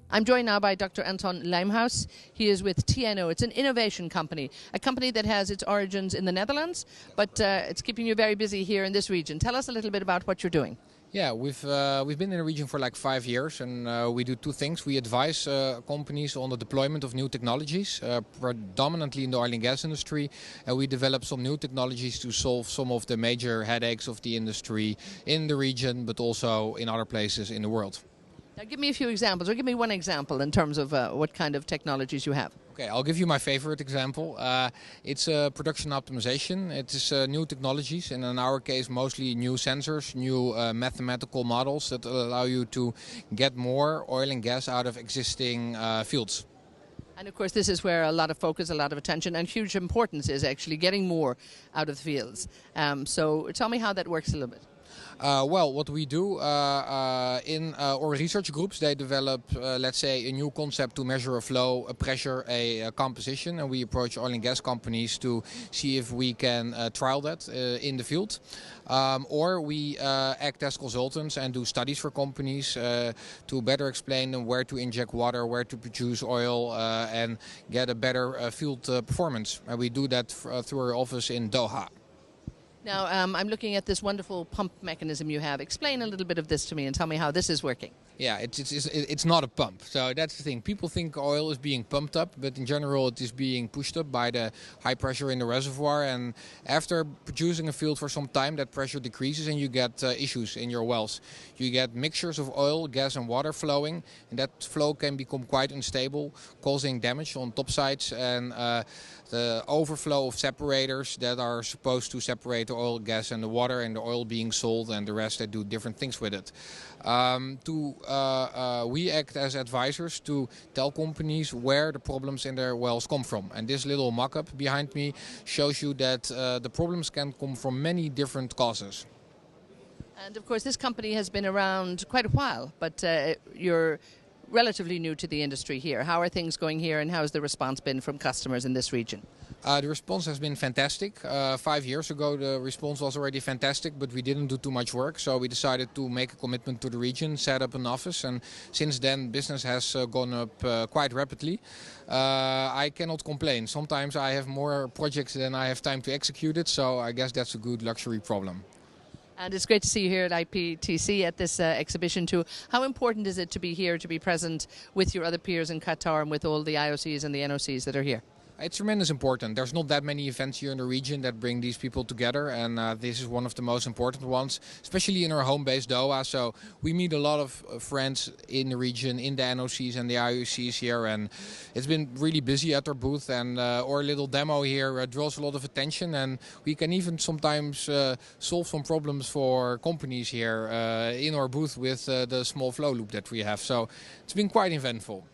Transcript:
I'm joined now by Dr. Anton Leemhuls. He is with TNO. It's an innovation company, a company that has its origins in the Netherlands, but it's keeping you very busy here in this region. Tell us a little bit about what you're doing. Yeah, we've been in the region for like 5 years, and we do two things. We advise companies on the deployment of new technologies, predominantly in the oil and gas industry, and we develop some new technologies to solve some of the major headaches of the industry in the region, but also in other places in the world. Now give me a few examples, or give me one example in terms of what kind of technologies you have. Okay, I'll give you my favorite example. It's production optimization. It is new technologies, and in our case mostly new sensors, new mathematical models that allow you to get more oil and gas out of existing fields. And of course this is where a lot of focus, a lot of attention and huge importance is actually getting more out of the fields. So tell me how that works a little bit. Well, what we do in our research groups, they develop, let's say, a new concept to measure a flow, a pressure, a composition, and we approach oil and gas companies to see if we can trial that in the field. Or we act as consultants and do studies for companies to better explain them where to inject water, where to produce oil, and get a better field performance. And we do that through our office in Doha. Now, I'm looking at this wonderful pump mechanism you have. Explain a little bit of this to me and tell me how this is working. Yeah, it's not a pump. So that's the thing. People think oil is being pumped up, but in general it is being pushed up by the high pressure in the reservoir. And after producing a field for some time, that pressure decreases and you get issues in your wells. You get mixtures of oil, gas and water flowing, and that flow can become quite unstable, causing damage on topsides and the overflow of separators that are supposed to separate the oil, gas and the water, and the oil being sold and the rest that do different things with it. We act as advisors to tell companies where the problems in their wells come from. And this little mock-up behind me shows you that the problems can come from many different causes. And of course this company has been around quite a while, but you're relatively new to the industry here. How are things going here and how has the response been from customers in this region? The response has been fantastic. 5 years ago the response was already fantastic, but we didn't do too much work, so we decided to make a commitment to the region, set up an office, and since then business has gone up quite rapidly. I cannot complain. Sometimes I have more projects than I have time to execute it, so I guess that's a good luxury problem. And it's great to see you here at IPTC at this exhibition too. How important is it to be here, to be present with your other peers in Qatar and with all the IOCs and the NOCs that are here? It's tremendous important. There's not that many events here in the region that bring these people together, and this is one of the most important ones, especially in our home base Doha. So we meet a lot of friends in the region, in the NOCs and the IOCs here, and it's been really busy at our booth, and our little demo here draws a lot of attention, and we can even sometimes solve some problems for companies here in our booth with the small flow loop that we have. So it's been quite eventful.